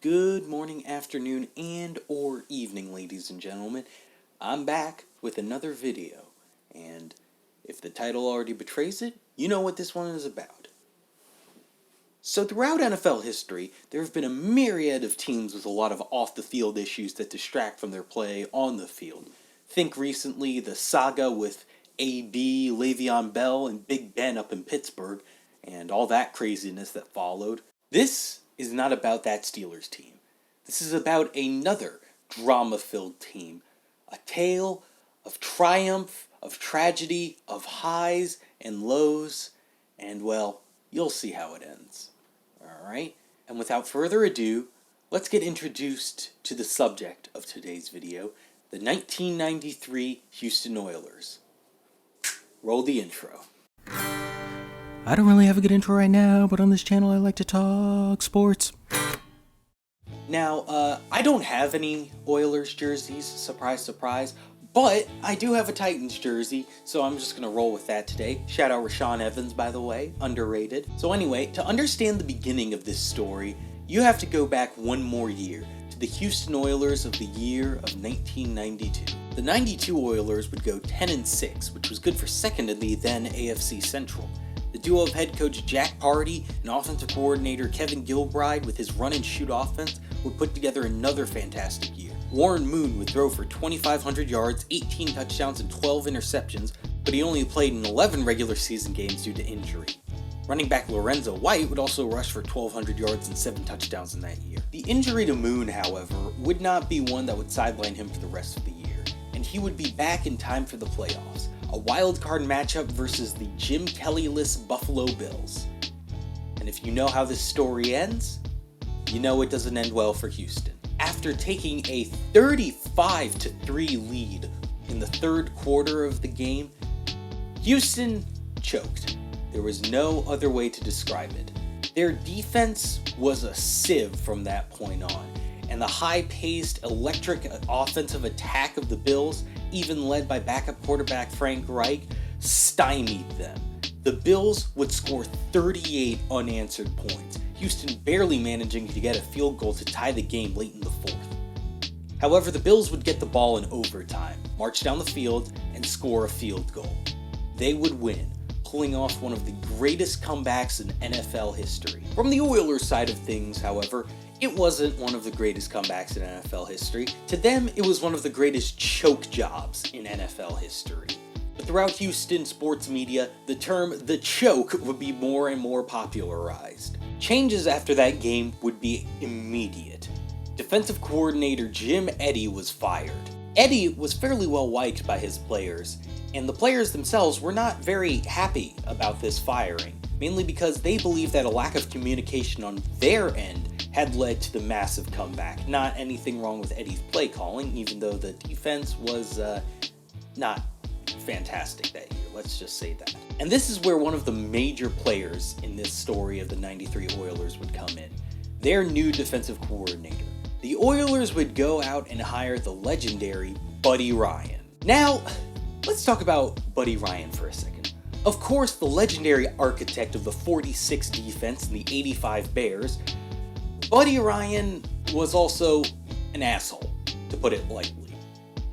Good morning, afternoon, and or evening, ladies and gentlemen. I'm back with another video, and if the title already betrays it, you know what this one is about. So throughout NFL history, there have been a myriad of teams with a lot of off-the-field issues that distract from their play on the field. Think recently the saga with AB, Le'Veon Bell, and Big Ben up in Pittsburgh, and all that craziness that followed. This is not about that Steelers team. This is about another drama-filled team. A tale of triumph, of tragedy, of highs and lows, and well, you'll see how it ends. Alright, and without further ado, let's get introduced to the subject of today's video, the 1993 Houston Oilers. Roll the intro. I don't really have a good intro right now, but on this channel I like to talk sports. Now, I don't have any Oilers jerseys, surprise, surprise, but I do have a Titans jersey, so I'm just going to roll with that today. Shout out Rashaan Evans, by the way, underrated. So anyway, to understand the beginning of this story, you have to go back one more year, to the Houston Oilers of the year of 1992. The 92 Oilers would go 10-6, which was good for second in the then AFC Central. The duo of head coach Jack Party and offensive coordinator Kevin Gilbride with his run-and-shoot offense would put together another fantastic year. Warren Moon would throw for 2,500 yards, 18 touchdowns, and 12 interceptions, but he only played in 11 regular season games due to injury. Running back Lorenzo White would also rush for 1,200 yards and 7 touchdowns in that year. The injury to Moon, however, would not be one that would sideline him for the rest of the year, and he would be back in time for the playoffs. A wild card matchup versus the Jim Kelly-less Buffalo Bills. And if you know how this story ends, you know it doesn't end well for Houston. After taking a 35-3 lead in the third quarter of the game, Houston choked. There was no other way to describe it. Their defense was a sieve from that point on, and the high-paced, electric offensive attack of the Bills, even led by backup quarterback Frank Reich, stymied them. The Bills would score 38 unanswered points, Houston barely managing to get a field goal to tie the game late in the fourth. However, the Bills would get the ball in overtime, march down the field, and score a field goal. They would win, pulling off one of the greatest comebacks in NFL history. From the Oilers side of things, however, it wasn't one of the greatest comebacks in NFL history. To them, it was one of the greatest choke jobs in NFL history. But throughout Houston sports media, the term the choke would be more and more popularized. Changes after that game would be immediate. Defensive coordinator Jim Eddy was fired. Eddy was fairly well liked by his players, and the players themselves were not very happy about this firing, mainly because they believed that a lack of communication on their end had led to the massive comeback. Not anything wrong with Eddy's play calling, even though the defense was not fantastic that year, let's just say that. And this is where one of the major players in this story of the 93 Oilers would come in, their new defensive coordinator. The Oilers would go out and hire the legendary Buddy Ryan. Now, let's talk about Buddy Ryan for a second. Of course, the legendary architect of the 46 defense and the 85 Bears, Buddy Ryan was also an asshole, to put it lightly.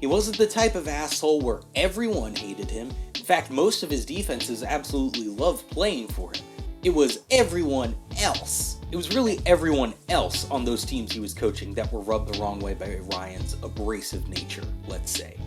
He wasn't the type of asshole where everyone hated him. In fact, most of his defenses absolutely loved playing for him. It was everyone else. It was really everyone else on those teams he was coaching that were rubbed the wrong way by Ryan's abrasive nature, let's say.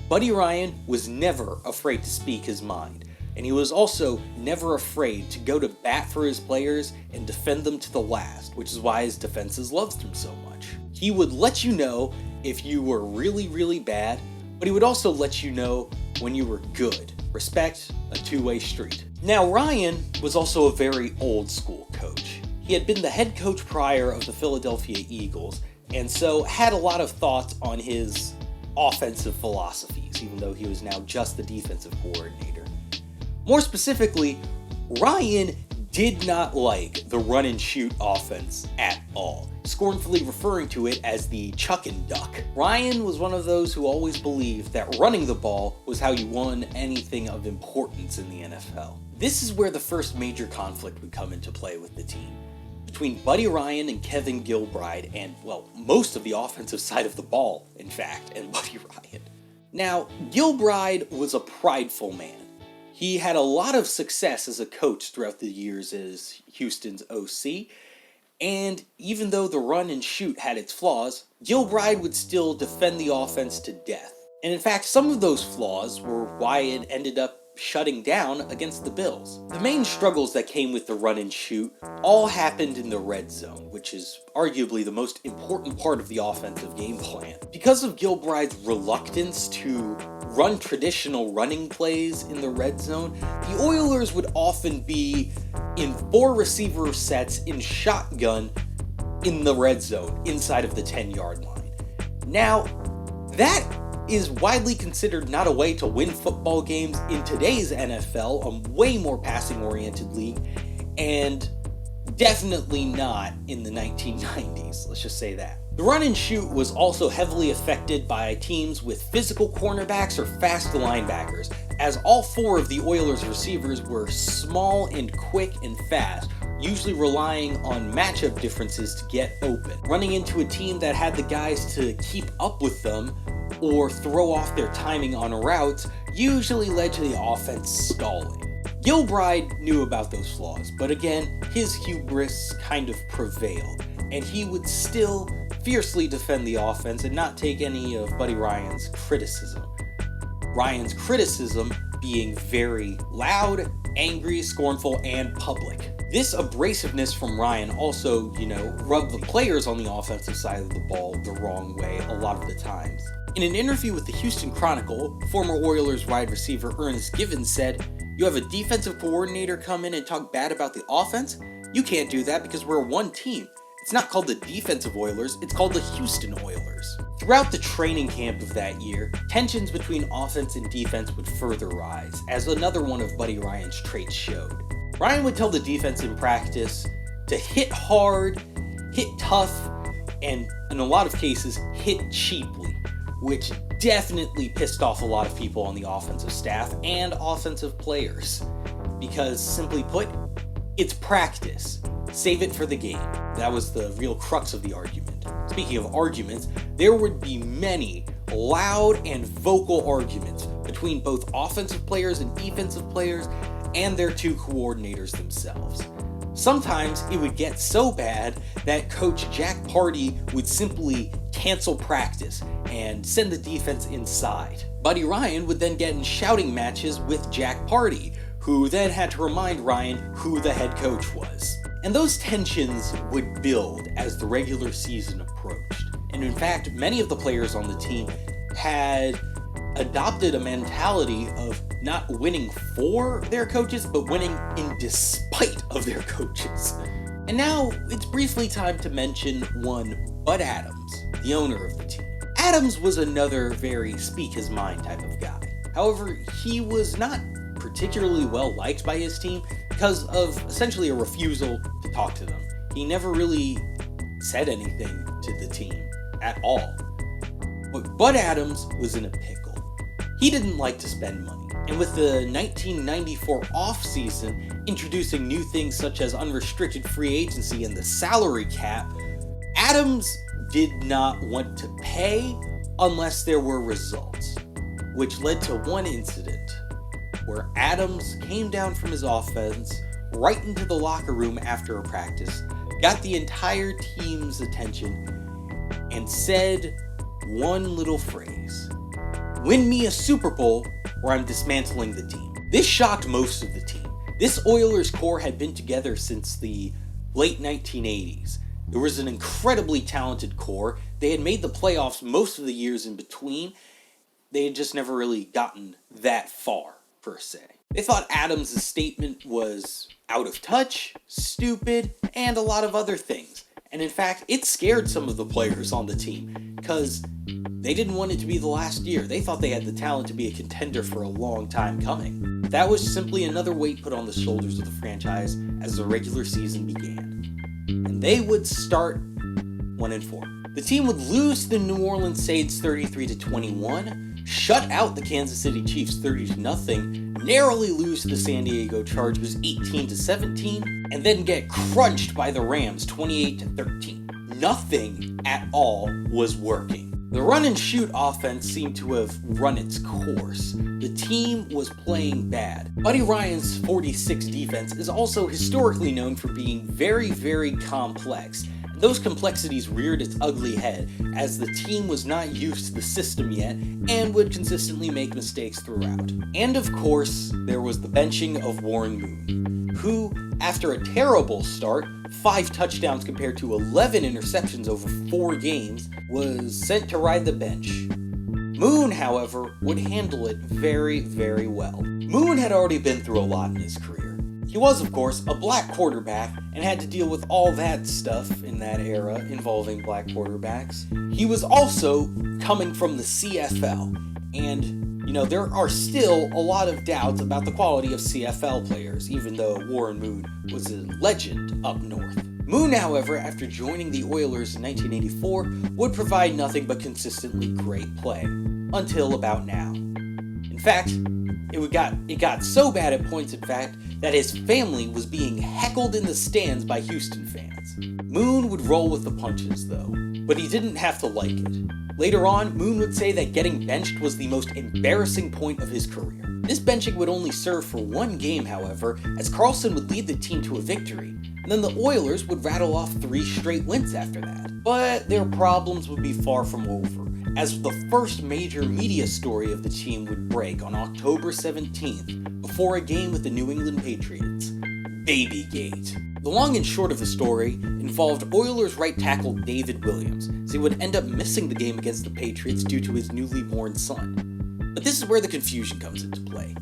Buddy Ryan was never afraid to speak his mind, and he was also never afraid to go to bat for his players and defend them to the last, which is why his defenses loved him so much. He would let you know if you were really, really bad, but he would also let you know when you were good. Respect, a two-way street. Now, Ryan was also a very old school coach. He had been the head coach prior of the Philadelphia Eagles, and so had a lot of thoughts on his offensive philosophies, even though he was now just the defensive coordinator. More specifically, Ryan did not like the run-and-shoot offense at all, scornfully referring to it as the chuck and duck. Ryan was one of those who always believed that running the ball was how you won anything of importance in the NFL. This is where the first major conflict would come into play with the team. between Buddy Ryan and Kevin Gilbride, and, well, most of the offensive side of the ball, in fact, and Buddy Ryan. Now, Gilbride was a prideful man. He had a lot of success as a coach throughout the years as Houston's OC, and even though the run and shoot had its flaws, Gilbride would still defend the offense to death. And in fact, some of those flaws were why it ended up shutting down against the Bills. The main struggles that came with the run and shoot all happened in the red zone, which is arguably the most important part of the offensive game plan. Because of Gilbride's reluctance to run traditional running plays in the red zone, the Oilers would often be in 4 receiver sets in shotgun in the red zone inside of the 10-yard line. Now, that is widely considered not a way to win football games in today's NFL, a way more passing-oriented league, and definitely not in the 1990s, let's just say that. The run and shoot was also heavily affected by teams with physical cornerbacks or fast linebackers, as all 4 of the Oilers' receivers were small and quick and fast, usually relying on matchup differences to get open. Running into a team that had the guys to keep up with them or throw off their timing on routes usually led to the offense stalling. Gilbride knew about those flaws, but again, his hubris kind of prevailed, and he would still fiercely defend the offense and not take any of Buddy Ryan's criticism. Ryan's criticism being very loud, angry, scornful, and public. This abrasiveness from Ryan also, rubbed the players on the offensive side of the ball the wrong way a lot of the times. In an interview with the Houston Chronicle, former Oilers wide receiver Ernest Givens said, "You have a defensive coordinator come in and talk bad about the offense? You can't do that because we're one team. It's not called the defensive Oilers, it's called the Houston Oilers." Throughout the training camp of that year, tensions between offense and defense would further rise, as another one of Buddy Ryan's traits showed. Ryan would tell the defense in practice to hit hard, hit tough, and in a lot of cases, hit cheaply, which definitely pissed off a lot of people on the offensive staff and offensive players. Because, simply put, it's practice. Save it for the game. That was the real crux of the argument. Speaking of arguments, there would be many loud and vocal arguments between both offensive players and defensive players and their 2 coordinators themselves. Sometimes it would get so bad that Coach Jack Pardee would simply cancel practice and send the defense inside. Buddy Ryan would then get in shouting matches with Jack Pardee, who then had to remind Ryan who the head coach was. And those tensions would build as the regular season approached. And in fact, many of the players on the team had adopted a mentality of not winning for their coaches, but winning in despite of their coaches. And now, it's briefly time to mention one Bud Adams, the owner of the team. Adams was another very speak his mind type of guy. However, he was not particularly well liked by his team because of essentially a refusal to talk to them. He never really said anything to the team at all. But Bud Adams was in a pickle. He didn't like to spend money, and with the 1994 offseason introducing new things such as unrestricted free agency and the salary cap, Adams did not want to pay unless there were results, which led to one incident where Adams came down from his offense right into the locker room after a practice, got the entire team's attention, and said one little phrase: "Win me a Super Bowl or I'm dismantling the team." This shocked most of the team. This Oilers core had been together since the late 1980s. There was an incredibly talented core. They had made the playoffs most of the years in between. They had just never really gotten that far, per se. They thought Adams' statement was out of touch, stupid, and a lot of other things. And in fact, it scared some of the players on the team, because they didn't want it to be the last year. They thought they had the talent to be a contender for a long time coming. That was simply another weight put on the shoulders of the franchise as the regular season began. And they would start 1-4. The team would lose to the New Orleans Saints 33-21, shut out the Kansas City Chiefs 30-0, narrowly lose to the San Diego Chargers 18-17, and then get crunched by the Rams 28-13. Nothing at all was working. The run and shoot offense seemed to have run its course. The team was playing bad. Buddy Ryan's 46 defense is also historically known for being very, very complex. Those complexities reared its ugly head as the team was not used to the system yet and would consistently make mistakes throughout. And of course, there was the benching of Warren Moon, who, after a terrible start, 5 touchdowns compared to 11 interceptions over 4 games, was sent to ride the bench. Moon, however, would handle it very, very well. Moon had already been through a lot in his career. He was, of course, a black quarterback and had to deal with all that stuff in that era involving black quarterbacks. He was also coming from the CFL, and there are still a lot of doubts about the quality of CFL players, even though Warren Moon was a legend up north. Moon, however, after joining the Oilers in 1984, would provide nothing but consistently great play, until about now. In fact, it got so bad at points, in fact, that his family was being heckled in the stands by Houston fans. Moon would roll with the punches, though, but he didn't have to like it. Later on, Moon would say that getting benched was the most embarrassing point of his career. This benching would only serve for one game, however, as Carlson would lead the team to a victory, and then the Oilers would rattle off 3 straight wins after that. But their problems would be far from over, as the first major media story of the team would break on October 17th before a game with the New England Patriots: Babygate. The long and short of the story involved Oilers right tackle David Williams, as he would end up missing the game against the Patriots due to his newly born son. But this is where the confusion comes into play.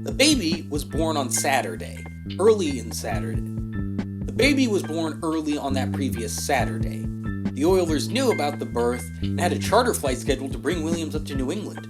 The baby was born on Saturday, early in Saturday. The baby was born early on that previous Saturday. The Oilers knew about the birth and had a charter flight scheduled to bring Williams up to New England.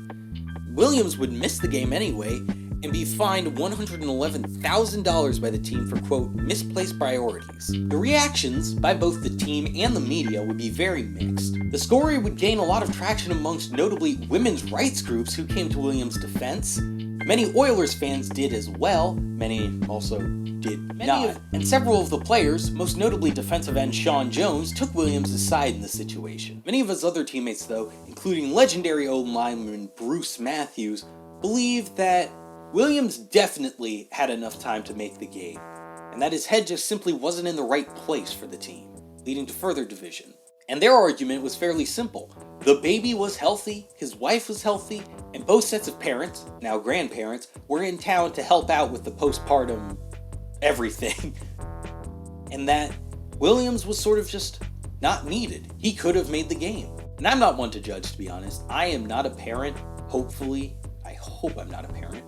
Williams would miss the game anyway and be fined $111,000 by the team for, quote, misplaced priorities. The reactions by both the team and the media would be very mixed. The story would gain a lot of traction amongst notably women's rights groups who came to Williams' defense. Many Oilers fans did as well, many also did not. And several of the players, most notably defensive end Sean Jones, took Williams' side in the situation. Many of his other teammates, though, including legendary O-lineman Bruce Matthews, believed that Williams definitely had enough time to make the game, and that his head just simply wasn't in the right place for the team, leading to further division. And their argument was fairly simple. The baby was healthy, his wife was healthy, and both sets of parents, now grandparents, were in town to help out with the postpartum everything. And that Williams was sort of just not needed. He could have made the game. And I'm not one to judge, to be honest. I am not a parent, hopefully. I hope I'm not a parent.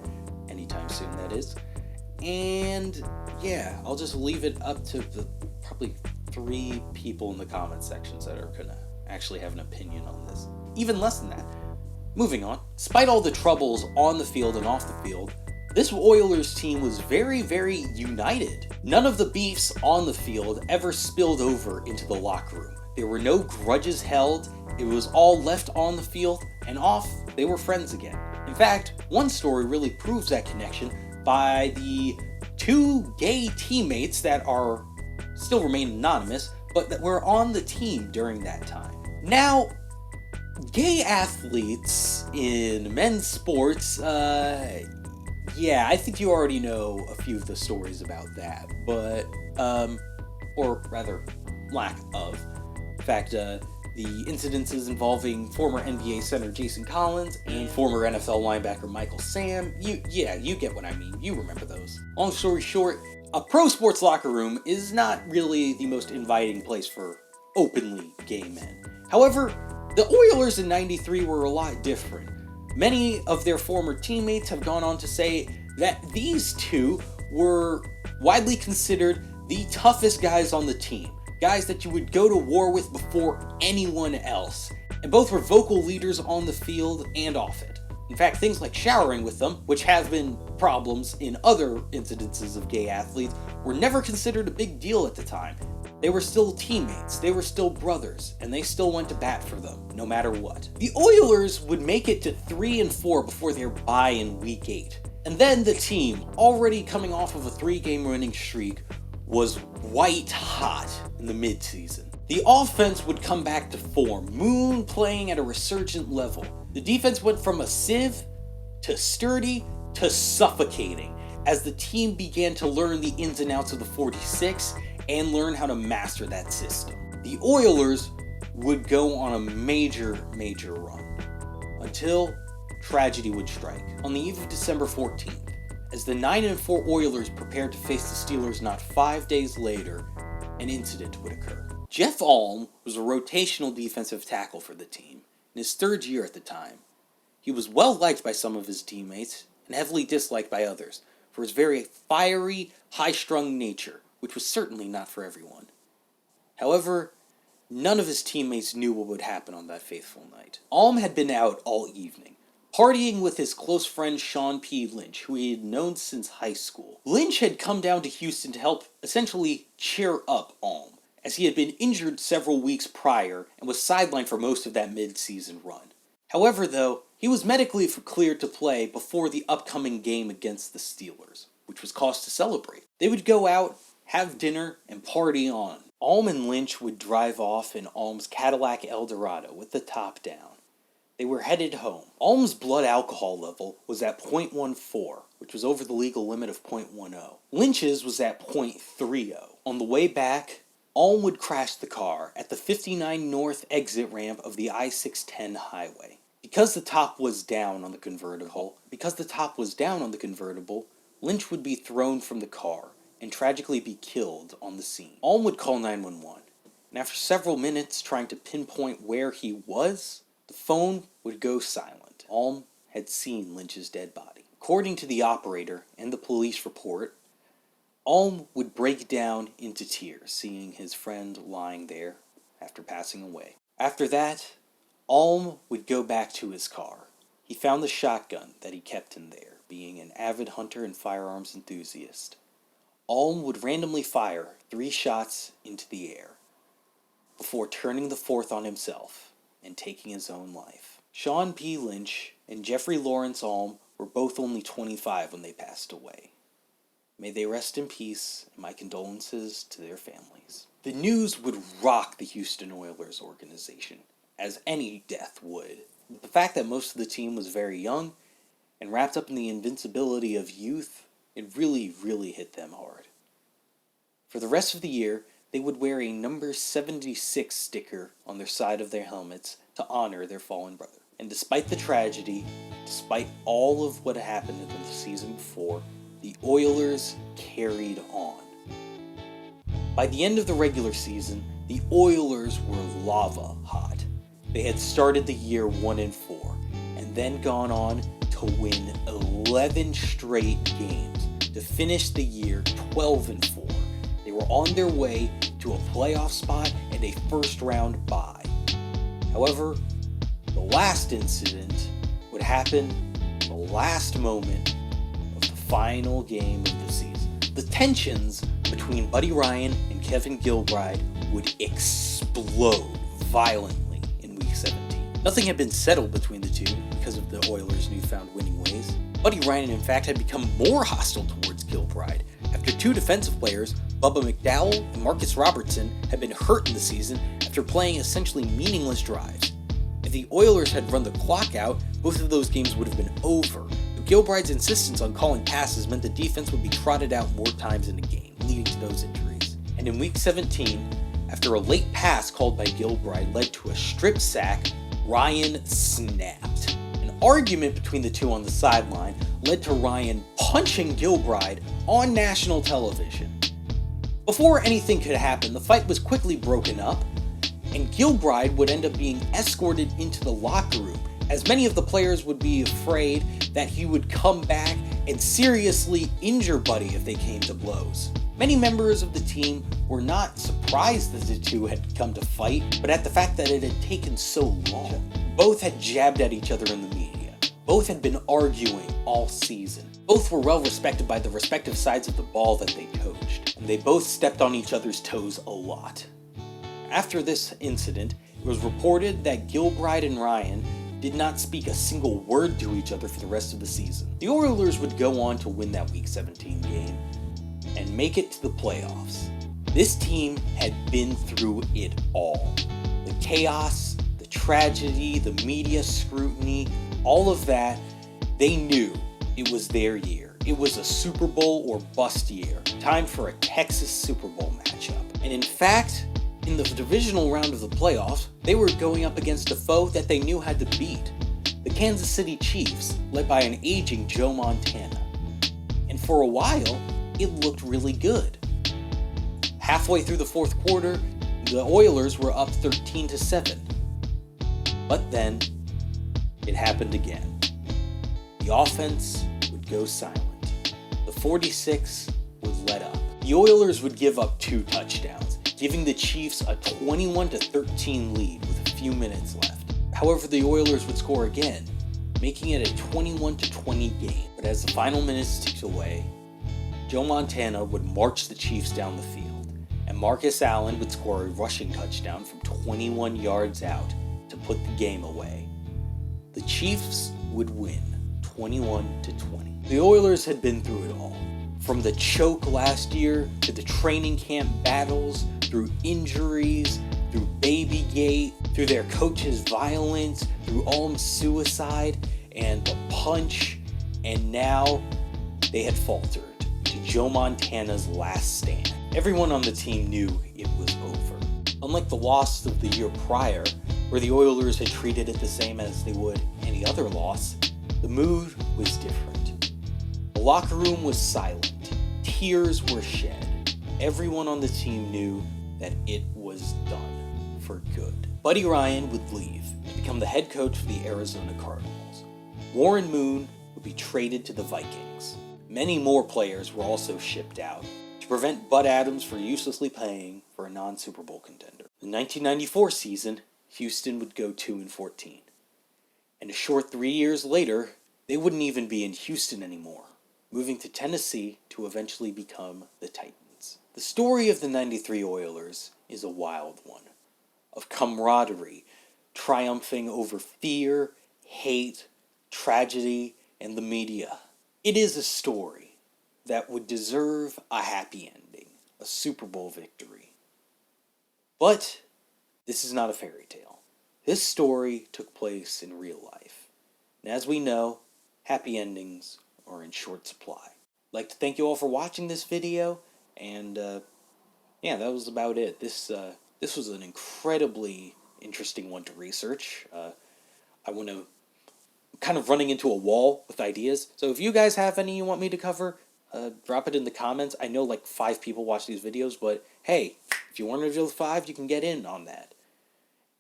Anytime soon, that is. And yeah, I'll just leave it up to the probably 3 people in the comment sections that are gonna actually have an opinion on this. Even less than that. Moving on, despite all the troubles on the field and off the field, this Oilers team was very, very united. None of the beefs on the field ever spilled over into the locker room. There were no grudges held, it was all left on the field, and off, they were friends again. In fact, one story really proves that connection by the 2 gay teammates that are still remain anonymous, but that were on the team during that time. Now, gay athletes in men's sports, yeah, I think you already know a few of the stories about that, but, or rather, lack of. In fact, the incidences involving former NBA center Jason Collins and former NFL linebacker Michael Sam, you get what I mean, you remember those. Long story short, a pro sports locker room is not really the most inviting place for openly gay men. However, the Oilers in '93 were a lot different. Many of their former teammates have gone on to say that these 2 were widely considered the toughest guys on the team. Guys that you would go to war with before anyone else. And both were vocal leaders on the field and off it. In fact, things like showering with them, which have been problems in other incidences of gay athletes, were never considered a big deal at the time. They were still teammates, they were still brothers, and they still went to bat for them, no matter what. The Oilers would make it to 3-4 before their bye in Week 8. And then the team, already coming off of a 3-game winning streak, was white hot in the midseason. The offense would come back to form, Moon playing at a resurgent level. The defense went from a sieve to sturdy to suffocating as the team began to learn the ins and outs of the 46 and learn how to master that system. The Oilers would go on a major run until tragedy would strike. On the eve of December 14th, as the 9-4 Oilers prepared to face the Steelers not 5 days later, an incident would occur. Jeff Alm was a rotational defensive tackle for the team, in his 3rd year at the time. He was well liked by some of his teammates and heavily disliked by others for his very fiery, high-strung nature, which was certainly not for everyone. However, none of his teammates knew what would happen on that fateful night. Alm had been out all evening, partying with his close friend Sean P. Lynch, who he had known since high school. Lynch had come down to Houston to help essentially cheer up Alm, as he had been injured several weeks prior and was sidelined for most of that mid-season run. However, though, he was medically cleared to play before the upcoming game against the Steelers, which was cause to celebrate. They would go out, have dinner, and party on. Alm and Lynch would drive off in Alm's Cadillac Eldorado with the top down. They were headed home. Alm's blood alcohol level was at 0.14, which was over the legal limit of 0.10. Lynch's was at 0.30. On the way back, Alm would crash the car at the 59 North exit ramp of the I-610 highway. Because the top was down on the convertible, Lynch would be thrown from the car and tragically be killed on the scene. Alm would call 911, and after several minutes trying to pinpoint where he was, the phone would go silent. Alm had seen Lynch's dead body. According to the operator and the police report, Alm would break down into tears seeing his friend lying there after passing away. After that, Alm would go back to his car. He found the shotgun that he kept in there, being an avid hunter and firearms enthusiast. Alm would randomly fire 3 shots into the air before turning the 4th on himself and taking his own life. Sean P. Lynch and Jeffrey Lawrence Alm were both only 25 when they passed away. May they rest in peace, and my condolences to their families. The news would rock the Houston Oilers organization, as any death would. The fact that most of the team was very young and wrapped up in the invincibility of youth, it really hit them hard. For the rest of the year, they would wear a number 76 sticker on their side of their helmets to honor their fallen brother. And despite the tragedy, despite all of what happened in the season before, the Oilers carried on. By the end of the regular season, the Oilers were lava hot. They had started the year 1-4, and then gone on to win 11 straight games to finish the year 12-4. They were on their way to a playoff spot and a first-round bye. However, the last incident would happen the last moment of the final game of the season. The tensions between Buddy Ryan and Kevin Gilbride would explode violently in Week 17. Nothing had been settled between the two because of the Oilers' newfound winning ways. Buddy Ryan, in fact, had become more hostile towards Gilbride after 2 defensive players, Bubba McDowell and Marcus Robertson, had been hurt in the season after playing essentially meaningless drives. If the Oilers had run the clock out, both of those games would have been over, but Gilbride's insistence on calling passes meant the defense would be trotted out more times in the game, leading to those injuries. And in Week 17, after a late pass called by Gilbride led to a strip sack, Ryan snapped. An argument between the two on the sideline led to Ryan punching Gilbride on national television. Before anything could happen, the fight was quickly broken up, and Gilbride would end up being escorted into the locker room, as many of the players would be afraid that he would come back and seriously injure Buddy if they came to blows. Many members of the team were not surprised that the two had come to fight, but at the fact that it had taken so long. Both had jabbed at each other in the media. Both had been arguing all season. Both were well respected by the respective sides of the ball that they coached. and they both stepped on each other's toes a lot. After this incident, it was reported that Gilbride and Ryan did not speak a single word to each other for the rest of the season. The Oilers would go on to win that Week 17 game and make it to the playoffs. This team had been through it all. The chaos, the tragedy, the media scrutiny, all of that, they knew it was their year. It was a Super Bowl or bust year. Time for a Texas Super Bowl matchup. And in fact, in the divisional round of the playoffs, they were going up against a foe that they knew had to beat. The Kansas City Chiefs, led by an aging Joe Montana. And for a while, it looked really good. Halfway through the fourth quarter, the Oilers were up 13-7. But then, it happened again. The offense would go silent. The 46 would let up. The Oilers would give up 2 touchdowns, giving the Chiefs a 21-13 lead with a few minutes left. However, the Oilers would score again, making it a 21-20 game. But as the final minutes ticked away, Joe Montana would march the Chiefs down the field, and Marcus Allen would score a rushing touchdown from 21 yards out to put the game away. The Chiefs would win 21-20. The Oilers had been through it all. From the choke last year, to the training camp battles, through injuries, through Babygate, through their coach's violence, through Ulm's suicide, and the punch, and now they had faltered to Joe Montana's last stand. Everyone on the team knew it was over. Unlike the loss of the year prior, where the Oilers had treated it the same as they would any other loss, the mood was different. The locker room was silent. Tears were shed. Everyone on the team knew that it was done for good. Buddy Ryan would leave to become the head coach for the Arizona Cardinals. Warren Moon would be traded to the Vikings. Many more players were also shipped out to prevent Bud Adams from uselessly paying for a non-Super Bowl contender. The 1994 season, Houston would go 2-14. And a short 3 years later, they wouldn't even be in Houston anymore, moving to Tennessee to eventually become the Titans. The story of the 93 Oilers is a wild one, of camaraderie, triumphing over fear, hate, tragedy, and the media. It is a story that would deserve a happy ending, a Super Bowl victory. But this is not a fairy tale. This story took place in real life. And as we know, happy endings are in short supply. I'd like to thank you all for watching this video, and yeah, that was about it. This was an incredibly interesting one to research. I'm kind of running into a wall with ideas, so if you guys have any you want me to cover, drop it in the comments. I know like 5 people watch these videos, but hey, if you want to reveal 5, you can get in on that.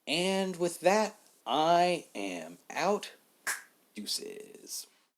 And with that, I am out. Deuces.